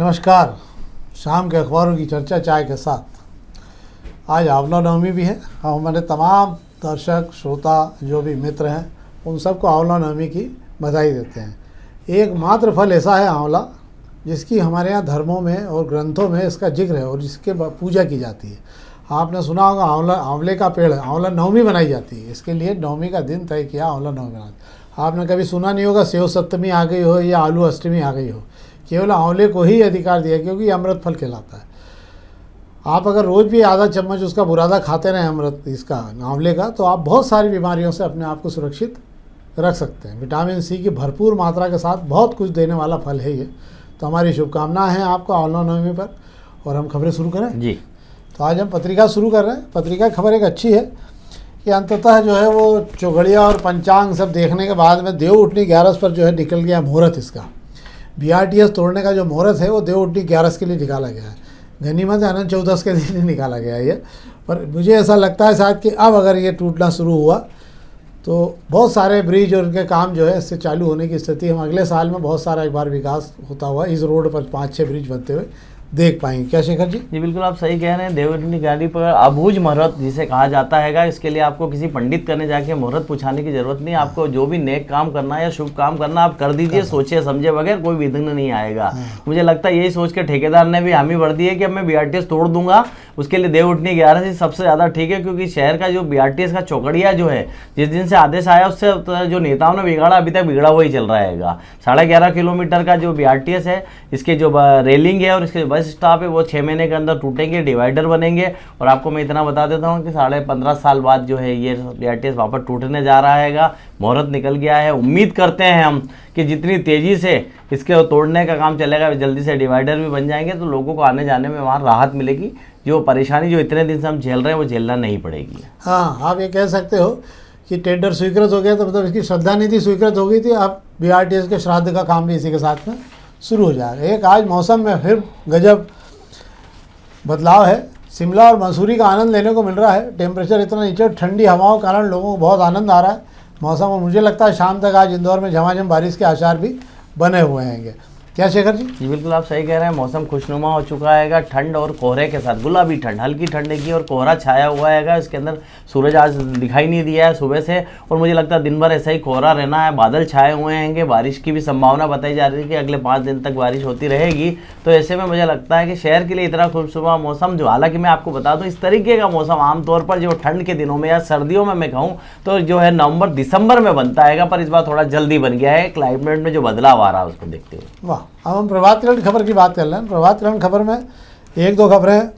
नमस्कार। शाम के अखबारों की चर्चा चाय के साथ। आज आंवला नवमी भी है। हम हमारे तमाम दर्शक श्रोता जो भी मित्र हैं उन सबको आंवला नवमी की बधाई देते हैं। एकमात्र फल ऐसा है आंवला जिसकी हमारे यहाँ धर्मों में और ग्रंथों में इसका जिक्र है और जिसके पूजा की जाती है। आपने सुना होगा आंवले का पेड़ है, आंवला नवमी बनाई जाती है। इसके लिए नवमी का दिन तय किया, आंवला नवमी बनाते। आपने कभी सुना नहीं होगा सेव सप्तमी आ गई हो या आलू अष्टमी आ गई हो। केवल आंवले को ही अधिकार दिया क्योंकि ये अमृत फल कहलाता है। आप अगर रोज़ भी आधा चम्मच उसका बुरादा खाते रहें अमृत इसका आंवले का, तो आप बहुत सारी बीमारियों से अपने आप को सुरक्षित रख सकते हैं। विटामिन सी की भरपूर मात्रा के साथ बहुत कुछ देने वाला फल है ये। तो हमारी शुभकामनाएं हैं आपको आंवला नवमी पर। और हम खबरें शुरू करें जी। तो आज हम पत्रिका शुरू कर रहे हैं। पत्रिका खबर एक अच्छी है कि अंततः जो है वो चौघड़िया और पंचांग सब देखने के बाद में देव उठनी 11 पर जो है निकल गया मुहूर्त। इसका BRTS तोड़ने का जो मुहूर्त है वो देव उठनी 11 के लिए निकाला गया है। गनीमत अनंत 14 के दिन ही निकाला गया है ये। पर मुझे ऐसा लगता है शायद कि अब अगर ये टूटना शुरू हुआ तो बहुत सारे ब्रिज और उनके काम जो है इससे चालू होने की स्थिति हम अगले साल में बहुत सारा एक बार विकास होता हुआ इस रोड पर 5-6 ब्रिज बनते हुए देख पाएंगे। क्या शेखर जी? जी बिल्कुल, आप सही कह रहे हैं। देवउठनी गाड़ी पर अबूझ मुहूर्त जिसे कहा जाता हैगा, इसके लिए आपको किसी पंडित करने जाके मुहूर्त पूछाने की जरूरत नहीं। आपको जो भी नेक काम करना है या शुभ काम करना आप कर दीजिए, सोचे समझे बगैर, कोई विघ्न नहीं आएगा। मुझे लगता है यही सोच के ठेकेदार ने भी हामी भर दी है कि अब मैं BRTS तोड़ दूंगा। उसके लिए देवउठनी 11 से सबसे ज़्यादा ठीक है, क्योंकि शहर का जो BRTS का चौकड़िया जो है, जिस दिन से आदेश आया उससे जो नेताओं ने बिगाड़ा अभी तक बिगड़ा हुआ ही चल रहा है। 11.5 किलोमीटर का जो BRTS है, इसके जो रेलिंग है और इसके जो बस स्टॉप है वो 6 महीने के अंदर टूटेंगे, डिवाइडर बनेंगे। और आपको मैं इतना बता देता हूँ कि 15.5 साल बाद जो है ये BRTS वापस टूटने जा रहा है। मुहूर्त निकल गया है। उम्मीद करते हैं हम कि जितनी तेज़ी से इसके तोड़ने का काम चलेगा जल्दी से डिवाइडर भी बन जाएंगे, तो लोगों को आने जाने में वहाँ राहत मिलेगी। जो परेशानी जो इतने दिन से हम झेल रहे हैं वो झेलना नहीं पड़ेगी। हाँ, आप ये कह सकते हो कि टेंडर स्वीकृत हो गया तो मतलब इसकी श्रद्धा निधि स्वीकृत हो गई थी। अब BRTS के श्राद्ध का काम भी इसी के साथ में शुरू हो जाएगा। एक आज मौसम में फिर गजब बदलाव है। शिमला और मसूरी का आनंद लेने को मिल रहा है। टेम्परेचर इतना नीचे, ठंडी हवाओं के कारण लोगों को बहुत आनंद आ रहा है मौसम। और मुझे लगता है शाम तक आज इंदौर में झमाझम बारिश के आसार भी बने हुए हैं। क्या शेखर जी? जी बिल्कुल, आप सही कह रहे हैं। मौसम खुशनुमा हो चुका है, ठंड और कोहरे के साथ, गुलाबी ठंड, हल्की ठंड की और कोहरा छाया हुआ है। इसके अंदर सूरज आज दिखाई नहीं दिया है सुबह से, और मुझे लगता है दिन भर ऐसा ही कोहरा रहना है। बादल छाए हुए हैं। बारिश की भी संभावना बताई जा रही है कि अगले 5 दिन तक बारिश होती रहेगी। तो ऐसे में मुझे लगता है कि शहर के लिए इतना खुशनुमा मौसम, जो हालांकि मैं आपको बता दूँ इस तरीके का मौसम आमतौर पर जो ठंड के दिनों में या सर्दियों में मैं कहूँ तो जो है नवंबर दिसंबर में बनता है, पर इस बार थोड़ा जल्दी बन गया है क्लाइमेट में जो बदलाव आ रहा है उसको देखते हुए। वाह, अब हम प्रभात खबर खबर की बात कर रहे हैं। प्रभात खबर में 1-2 खबरें हैं।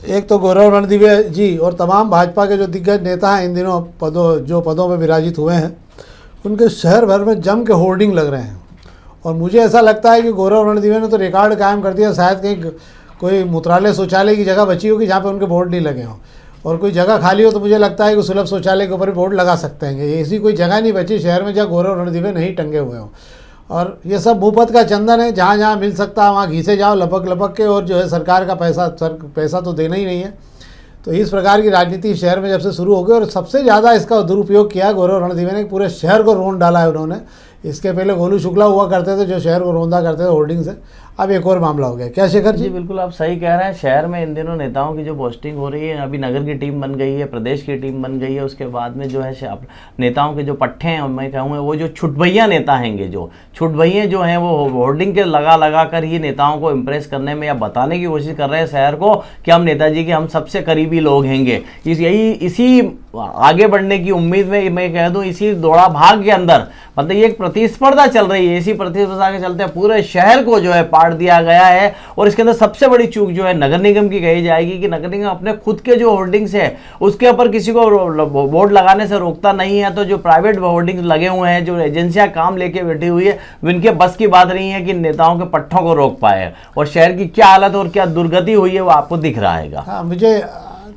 एक तो गौरव रणदिवे जी और तमाम भाजपा के जो दिग्गज नेता हैं इन दिनों पदों पर विराजित हुए हैं, उनके शहर भर में जम के होर्डिंग लग रहे हैं। और मुझे ऐसा लगता है कि गौरव रणदिवे ने तो रिकॉर्ड कायम कर दिया। शायद कहीं कोई मूत्रालय शौचालय की जगह बची होगी जहाँ पे उनके बोर्ड नहीं लगे हों, और कोई जगह खाली हो तो मुझे लगता है कि सुलभ शौचालय के ऊपर भी बोर्ड लगा सकते हैं। ऐसी कोई जगह नहीं बची शहर में जहाँ गौरव रणदिवे नहीं टंगे हुए हों। और ये सब मुफ्त का चंदन है, जहाँ जहाँ मिल सकता है वहाँ घीसे जाओ लपक लपक के, और जो है सरकार का पैसा तो देना ही नहीं है। तो इस प्रकार की राजनीति शहर में जब से शुरू हो गई, और सबसे ज़्यादा इसका दुरुपयोग किया गौरव रणदिवे ने, पूरे शहर को रोन डाला है उन्होंने। इसके पहले गोलू शुक्ला हुआ करते थे जो शहर को रोंदा करते थे होर्डिंग से। अब एक और मामला हो गया। क्या शेखर जी? बिल्कुल, आप सही कह रहे हैं। शहर में इन दिनों नेताओं की जो पोस्टिंग हो रही है, अभी नगर की टीम बन गई है, प्रदेश की टीम बन गई है, उसके बाद में जो है नेताओं के जो पट्टे हैं, मैं कहूँगा वो जो छुटभैया नेता हैंगे, जो छुटभैया जो हैं वो होर्डिंग के लगा कर ही नेताओं को इम्प्रेस करने में या बताने की कोशिश कर रहे हैं शहर को कि हम नेताजी के हम सबसे करीबी लोग हैंगे। इसी आगे बढ़ने की उम्मीद में मैं कह दूं, इसी दौड़ा भाग के अंदर मतलब ये एक प्रतिस्पर्धा चल रही है। इसी प्रतिस्पर्धा के चलते पूरे शहर को जो है पाट दिया गया है। और इसके अंदर सबसे बड़ी चूक जो है नगर निगम की कही जाएगी कि नगर निगम अपने खुद के जो होर्डिंग्स है उसके ऊपर किसी को बोर्ड लगाने से रोकता नहीं है। तो जो प्राइवेट होर्डिंग्स लगे हुए हैं, जो एजेंसियां काम लेके बैठी हुई है, उनके बस की बात नहीं है कि नेताओं के पट्टों को रोक पाए। और शहर की क्या हालत और क्या दुर्गति हुई है वो आपको दिख रहा है। हाँ, मुझे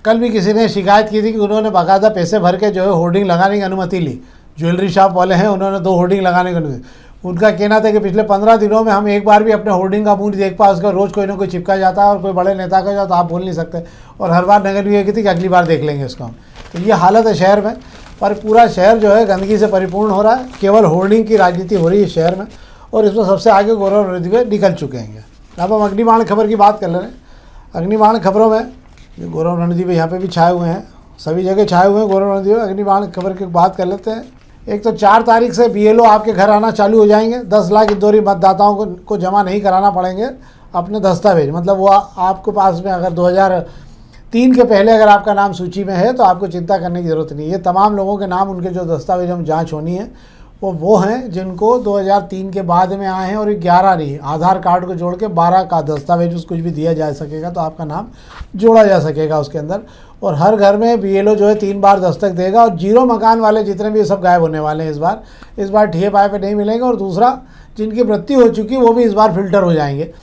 कल भी किसी ने शिकायत की थी कि उन्होंने बाकायदा पैसे भर के जो है होर्डिंग लगाने की अनुमति ली। ज्वेलरी शॉप वाले हैं, उन्होंने 2 होर्डिंग लगाने की अनुमति। उनका कहना था कि पिछले 15 दिनों में हम एक बार भी अपने होर्डिंग का मुंह नहीं देख पाए। उसका रोज़ कोई ना कोई चिपका जाता है, और कोई बड़े नेता का जाओ तो आप बोल नहीं सकते। और हर बार नगर निगम कहती कि अगली बार देख लेंगे इसको हम। तो ये हालत है शहर में। पर पूरा शहर जो है गंदगी से परिपूर्ण हो रहा है। केवल होर्डिंग की राजनीति हो रही है शहर में, और इसमें सबसे आगे गौरव रणदिवे निकल चुके हैं। अब हम अग्निबाण खबर की बात कर ले रहे हैं। अग्निबाण खबरों में जो गौरव रणदीप यहाँ पे भी छाए हुए हैं, सभी जगह छाए हुए हैं गौरव रणदीप। अग्निबाण खबर की बात कर लेते हैं। एक तो 4 तारीख से BLO आपके घर आना चालू हो जाएंगे। 10 लाख इंदौरी मतदाताओं को जमा नहीं कराना पड़ेंगे अपने दस्तावेज, मतलब वो आपके पास में अगर 2003 के पहले अगर आपका नाम सूची में है तो आपको चिंता करने की ज़रूरत नहीं है। ये तमाम लोगों के नाम, उनके जो दस्तावेज हम जांच होनी है वो हैं जिनको 2003 के बाद में आए हैं, और 11 नहीं, आधार कार्ड को जोड़ के 12 का दस्तावेज कुछ भी दिया जा सकेगा तो आपका नाम जोड़ा जा सकेगा उसके अंदर। और हर घर में BLO जो है 3 बार दस्तक देगा, और 0 मकान वाले जितने भी, ये सब गायब होने वाले हैं इस बार ठिए पाए पे नहीं मिलेंगे। और दूसरा, जिनकी मृत्यु हो चुकी वो भी इस बार फिल्टर हो जाएंगे।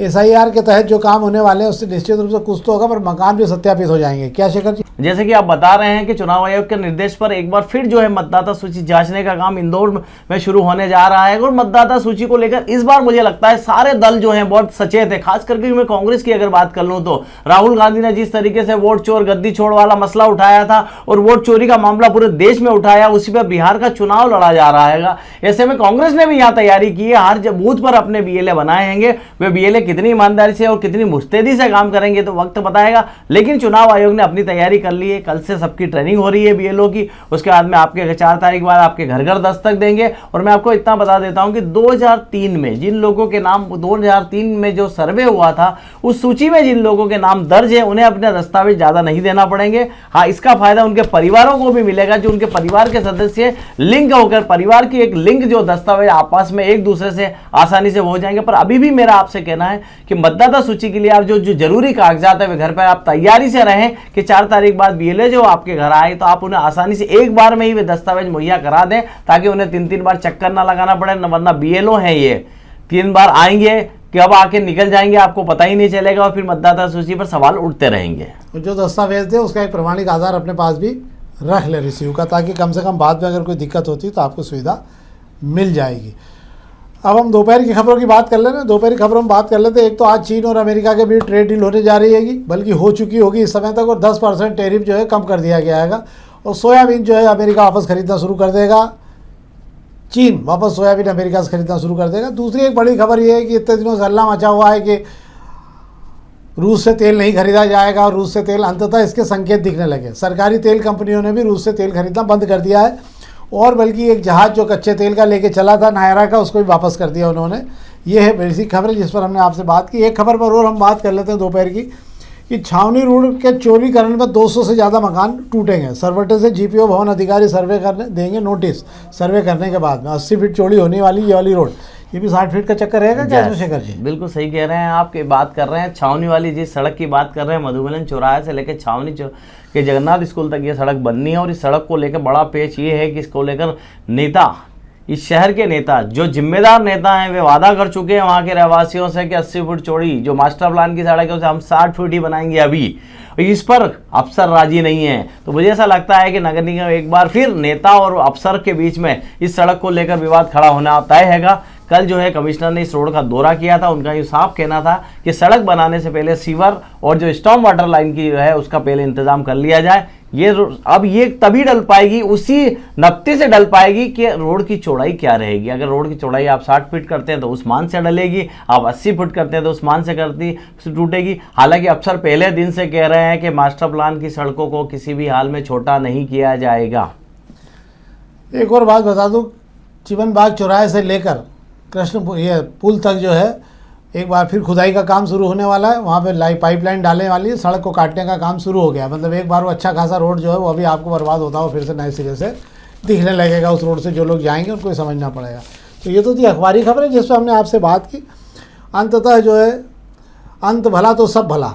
SIR के तहत जो काम होने वाले हैं उससे निश्चित रूप से कुछ तो होगा, पर मकान भी सत्यापित हो जाएंगे। क्या शेखर जी? जैसे कि आप बता रहे हैं कि चुनाव आयोग के निर्देश पर एक बार फिर जो है मतदाता सूची जांचने का काम इंदौर में शुरू होने जा रहा है। और मतदाता सूची को लेकर इस बार मुझे लगता है सारे दल जो हैं बहुत सचेत है। खास करके मैं कांग्रेस की अगर बात कर लूं तो राहुल गांधी ने जिस तरीके से वोट चोर गद्दी छोड़ वाला मसला उठाया था और वोट चोरी का मामला पूरे देश में उठाया, उसी पर बिहार का चुनाव लड़ा जा रहा है। ऐसे में कांग्रेस ने भी यहाँ तैयारी की है। हर बूथ पर अपने BLA बनाए हैंगे। वे BLA कितनी ईमानदारी से और कितनी मुस्तैदी से काम करेंगे तो वक्त बताएगा, लेकिन चुनाव आयोग ने अपनी तैयारी कर ली है। कल से सबकी ट्रेनिंग हो रही है BLO की। उसके बाद में आपके 4 तारीख बाद आपके घर घर दस्तक देंगे। और मैं आपको इतना बता देता हूं कि 2003 में जिन लोगों के नाम 2003 में जो सर्वे हुआ था उस सूची में जिन लोगों के नाम दर्ज है उन्हें अपने दस्तावेज ज्यादा नहीं देना पड़ेंगे। हाँ, इसका फायदा उनके परिवारों को भी मिलेगा, जो उनके परिवार के सदस्य लिंक होकर परिवार की एक लिंक जो दस्तावेज आपस में एक दूसरे से आसानी से हो जाएंगे। पर अभी भी मेरा आपसे कहना है कि मतदाता सूची के लिए आप जो जरूरी कागजात है वे घर पर आप तैयारी से रहें कि 4 तारीख बाद BLA जो आपके घर आए तो आप उन्हें आसानी से एक बार में ही वे दस्तावेज मुहैया करा दें, ताकि उन्हें 3-3 बार चक्कर ना लगाना पड़े। वरना BLO है ये 3 बार आएंगे कि अब आके निकल जाएंगे, आपको पता ही नहीं चलेगा और फिर मतदाता सूची पर सवाल उठते रहेंगे। जो दस्तावेज थे उसका एक प्रमाणिक आधार अपने पास भी रख ले रिसीव का, ताकि कम से कम बाद में अगर कोई दिक्कत होती तो आपको सुविधा मिल जाएगी। अब हम दोपहर की खबरों की बात कर लेना। दोपहर की खबरों में बात कर लेते हैं। एक तो आज चीन और अमेरिका के बीच ट्रेड डील होने जा रही है, बल्कि हो चुकी होगी इस समय तक, और 10% टैरिफ जो है कम कर दिया गया है। और सोयाबीन जो है अमेरिका वापस खरीदना शुरू कर देगा, चीन वापस सोयाबीन अमेरिका से खरीदना शुरू कर देगा। दूसरी एक बड़ी खबर ये है कि इतने दिनों से हल्ला मचा हुआ है कि रूस से तेल नहीं खरीदा जाएगा, और रूस से तेल, अंततः इसके संकेत दिखने लगे। सरकारी तेल कंपनियों ने भी रूस से तेल खरीदना बंद कर दिया है, और बल्कि एक जहाज़ जो कच्चे तेल का लेके चला था नायरा का, उसको भी वापस कर दिया उन्होंने। ये है बेसिक खबर जिस पर हमने आपसे बात की। एक खबर पर और हम बात कर लेते हैं दोपहर की, कि छावनी रोड के चौड़ीकरण में 200 से ज़्यादा मकान टूटेंगे। सरवटे से GPO भवन अधिकारी सर्वे करने देंगे नोटिस। सर्वे करने के बाद में 80 फीट चौड़ी होने वाली ये वाली रोड, ये भी 60 फीट का चक्कर रहेगा क्या शेखर जी? बिल्कुल सही कह रहे हैं आप। बात कर रहे हैं छावनी वाली जिस सड़क की बात कर रहे हैं, मधुबन चौराहे से लेकर छावनी के जगन्नाथ स्कूल तक ये सड़क बननी है। और इस सड़क को लेकर बड़ा पेच ये है कि इसको लेकर नेता, इस शहर के नेता, जो जिम्मेदार नेता हैं, वे वादा कर चुके हैं वहाँ के रहवासियों से कि 80 फुट चौड़ी जो मास्टर प्लान की सड़क है उसे हम 60 फुट ही बनाएंगे। अभी इस पर अफसर राजी नहीं है। तो मुझे ऐसा लगता है कि नगर निगम एक बार फिर नेता और अफसर के बीच में इस सड़क को लेकर विवाद खड़ा होना तय हैगा। कल जो है कमिश्नर ने इस रोड का दौरा किया था। उनका ये साफ कहना था कि सड़क बनाने से पहले सीवर और जो स्टॉर्म वाटर लाइन की जो है उसका पहले इंतजाम कर लिया जाए। अब ये तभी डल पाएगी, उसी नक्ते से डल पाएगी कि रोड की चौड़ाई क्या रहेगी। अगर रोड की चौड़ाई आप 60 फीट करते हैं तो उस मान से डलेगी, आप 80 फुट करते हैं तो उस मान से टूटेगी। हालांकि अफसर पहले दिन से कह रहे हैं कि मास्टर प्लान की सड़कों को किसी भी हाल में छोटा नहीं किया जाएगा। एक और बात बता दूं, चिमन बाग चौराहे से लेकर कृष्णपुर ये पुल तक जो है एक बार फिर खुदाई का काम शुरू होने वाला है। वहाँ पे पाइपलाइन डालने वाली है, सड़क को काटने का काम शुरू हो गया। मतलब एक बार वो अच्छा खासा रोड जो है वो अभी आपको बर्बाद होता हो फिर से नए सिरे से दिखने लगेगा। उस रोड से जो लोग जाएंगे उनको समझना पड़ेगा। तो ये तो थी अखबारी खबर है जिस पर हमने आपसे बात की। अंततः जो है अंत भला तो सब भला।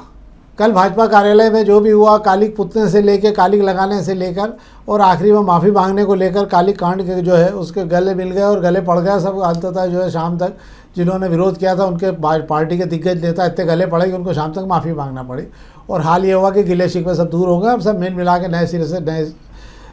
कल भाजपा कार्यालय में जो भी हुआ, कालिक पुतने से लेकर कालिक लगाने से लेकर और आखिरी में माफ़ी मांगने को लेकर, कालिक कांड के जो है उसके गले मिल गए और गले पड़ गए सब। अंततः जो है शाम तक जिन्होंने विरोध किया था उनके पार्टी के दिग्गज नेता इतने गले पड़े कि उनको शाम तक माफ़ी मांगना पड़ी। और हाल ये हुआ कि गिले शिकवे सब दूर हो गए। अब सब मिल मिला के नए सिरे से नए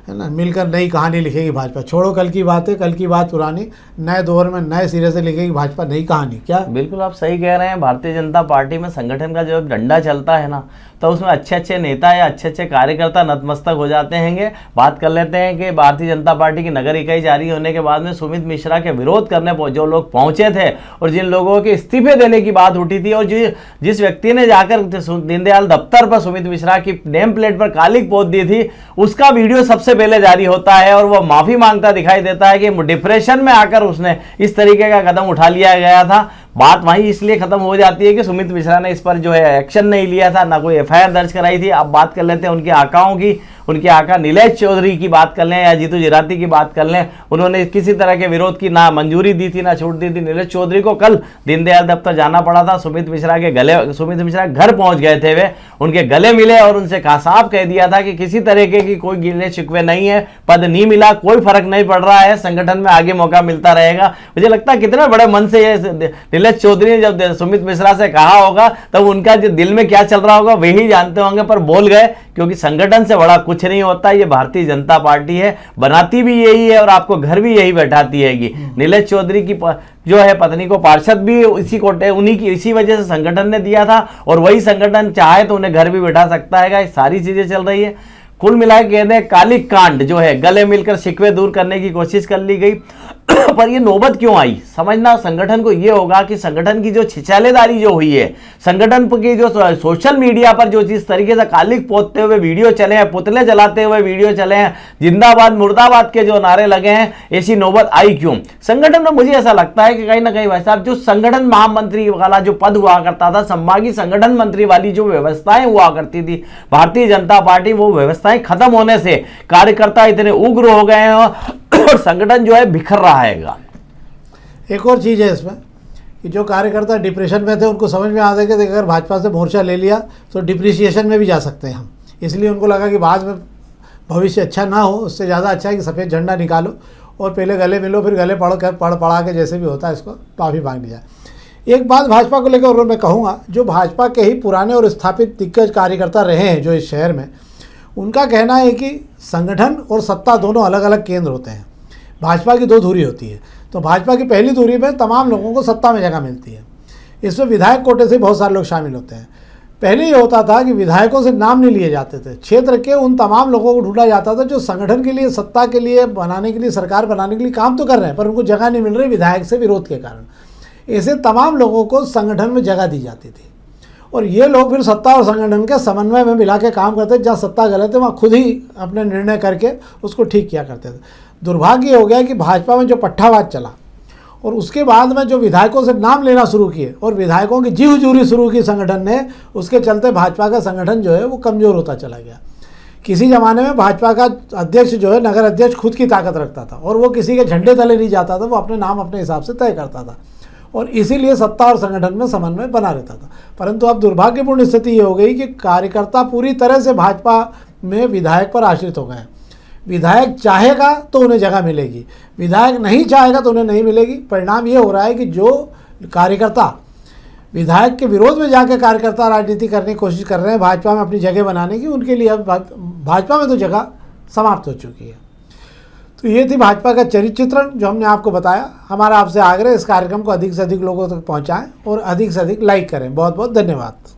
है ना मिलकर नई कहानी लिखेगी भाजपा। छोड़ो कल की बात है, कल की बात पुरानी, नए दौर में नए सिरे से लिखेगी भाजपा नई कहानी। क्या? बिल्कुल आप सही कह रहे हैं। भारतीय जनता पार्टी में संगठन का जब डंडा चलता है ना तो उसमें अच्छे अच्छे नेता या अच्छे अच्छे कार्यकर्ता नतमस्तक हो जाते हैं। बात कर लेते हैं कि भारतीय जनता पार्टी की नगर इकाई जारी होने के बाद में सुमित मिश्रा के विरोध करने जो लोग पहुंचे थे और जिन लोगों के इस्तीफे देने की बात उठी थी और जिस व्यक्ति ने जाकर दीनदयाल दफ्तर पर सुमित मिश्रा की नेम प्लेट पर काली पोत दी थी, उसका वीडियो सबसे पहले जारी होता है और वह माफी मांगता दिखाई देता है कि डिप्रेशन में आकर उसने इस तरीके का कदम उठा लिया गया था। बात वहीं इसलिए खत्म हो जाती है कि सुमित मिश्रा ने इस पर जो है एक्शन नहीं लिया था, ना कोई एफआईआर दर्ज कराई थी। अब बात कर लेते हैं उनके आकाओं की। उनके आका नीलेश चौधरी की बात कर लें या जीतू जिराती की बात कर लें, उन्होंने किसी तरह के विरोध की ना मंजूरी दी थी ना छूट दी थी। नीलेश चौधरी को कल दीनदयाल दफ्तर जाना पड़ा था। सुमित मिश्रा घर पहुंच गए थे, वे उनके गले मिले और उनसे साफ कह दिया था कि किसी तरीके की कोई गिले शिकवे नहीं है, पद नहीं मिला, कोई फर्क नहीं पड़ रहा है, संगठन में आगे मौका मिलता रहेगा। मुझे लगता है कितने बड़े मन से ये नीलेश चौधरी ने जब सुमित मिश्रा से कहा होगा तब उनका जो दिल में क्या चल रहा होगा वही जानते होंगे, पर बोल गए क्योंकि संगठन से बड़ा कुछ नहीं होता। ये भारतीय जनता पार्टी है, बनाती भी यही है और आपको घर भी यही बैठाती है। नीलेश चौधरी की जो है पत्नी को पार्षद भी इसी वजह से संगठन ने दिया था और वही संगठन चाहे तो उन्हें घर भी बैठा सकता है। ये सारी चीजें चल रही है। कुल मिला के कहते हैं काली कांड जो है, गले मिलकर शिकवे दूर करने की कोशिश कर ली गई पर ये नौबत क्यों आई, समझना संगठन को ये होगा कि संगठन की जो छिछालेदारी जो हुई है, संगठन की जो सोशल मीडिया पर जो जिस तरीके से कालिक पोतते हुए वीडियो चले हैं, पुतले जलाते हुए वीडियो चले हैं, जिंदाबाद मुर्दाबाद के जो नारे लगे हैं, ऐसी नौबत आई क्यों संगठन में। मुझे ऐसा लगता है कि कहीं ना कहीं भाई साहब जो संगठन महामंत्री वाला जो पद हुआ करता था, संभागीय संगठन मंत्री वाली जो व्यवस्थाएं हुआ करती थी भारतीय जनता पार्टी, वो व्यवस्थाएं खत्म होने से कार्यकर्ता इतने उग्र हो गए हैं और संगठन जो है बिखर रहा है। एक और चीज़ है इसमें कि जो कार्यकर्ता डिप्रेशन में थे उनको समझ में आ गया कि अगर भाजपा से मोर्चा ले लिया तो डिप्रिसिएशन में भी जा सकते हैं हम, इसलिए उनको लगा कि बाद में भविष्य अच्छा ना हो, उससे ज़्यादा अच्छा है कि सफ़ेद झंडा निकालो और पहले गले मिलो, फिर गले पड़ा के जैसे भी होता है इसको माफ़ी मांग ली जाए। एक बात भाजपा को लेकर और मैं कहूँगा, जो भाजपा के ही पुराने और स्थापित दिग्गज कार्यकर्ता रहे हैं जो इस शहर में, उनका कहना है कि संगठन और सत्ता दोनों अलग अलग केंद्र होते हैं। भाजपा की दो धुरी होती है, तो भाजपा की पहली धुरी में तमाम लोगों को सत्ता में जगह मिलती है। इसमें विधायक कोटे से बहुत सारे लोग शामिल होते हैं। पहले ये होता था कि विधायकों से नाम नहीं लिए जाते थे, क्षेत्र के उन तमाम लोगों को ढूंढा जाता था जो संगठन के लिए, सत्ता के लिए बनाने के लिए, सरकार बनाने के लिए काम तो कर रहे हैं पर उनको जगह नहीं मिल रही विधायक से विरोध के कारण। ऐसे तमाम लोगों को संगठन में जगह दी जाती थी और ये लोग फिर सत्ता और संगठन के समन्वय में मिला के काम करते थे। जहाँ सत्ता गलत है वहाँ खुद ही अपने निर्णय करके उसको ठीक किया करते थे। दुर्भाग्य हो गया कि भाजपा में जो पट्टावाद चला और उसके बाद में जो विधायकों से नाम लेना शुरू किए और विधायकों की जी हुजूरी शुरू की संगठन ने, उसके चलते भाजपा का संगठन जो है वो कमज़ोर होता चला गया। किसी ज़माने में भाजपा का अध्यक्ष जो है, नगर अध्यक्ष, खुद की ताकत रखता था और वो किसी के झंडे तले नहीं जाता था, वो अपने नाम अपने हिसाब से तय करता था और इसीलिए सत्ता और संगठन में समन्वय बना रहता था। परंतु अब दुर्भाग्यपूर्ण स्थिति ये हो गई कि कार्यकर्ता पूरी तरह से भाजपा में विधायक पर आश्रित हो गए हैं। विधायक चाहेगा तो उन्हें जगह मिलेगी, विधायक नहीं चाहेगा तो उन्हें नहीं मिलेगी। परिणाम ये हो रहा है कि जो कार्यकर्ता विधायक के विरोध में जाकर कार्यकर्ता राजनीति करने की कोशिश कर रहे हैं भाजपा में अपनी जगह बनाने की, उनके लिए अब भाजपा में तो जगह समाप्त हो चुकी है। तो ये थी भाजपा का चरित्र चित्रण जो हमने आपको बताया। हमारा आपसे आग्रह इस कार्यक्रम को अधिक से अधिक लोगों तक पहुँचाएँ और अधिक से अधिक लाइक करें। बहुत बहुत धन्यवाद।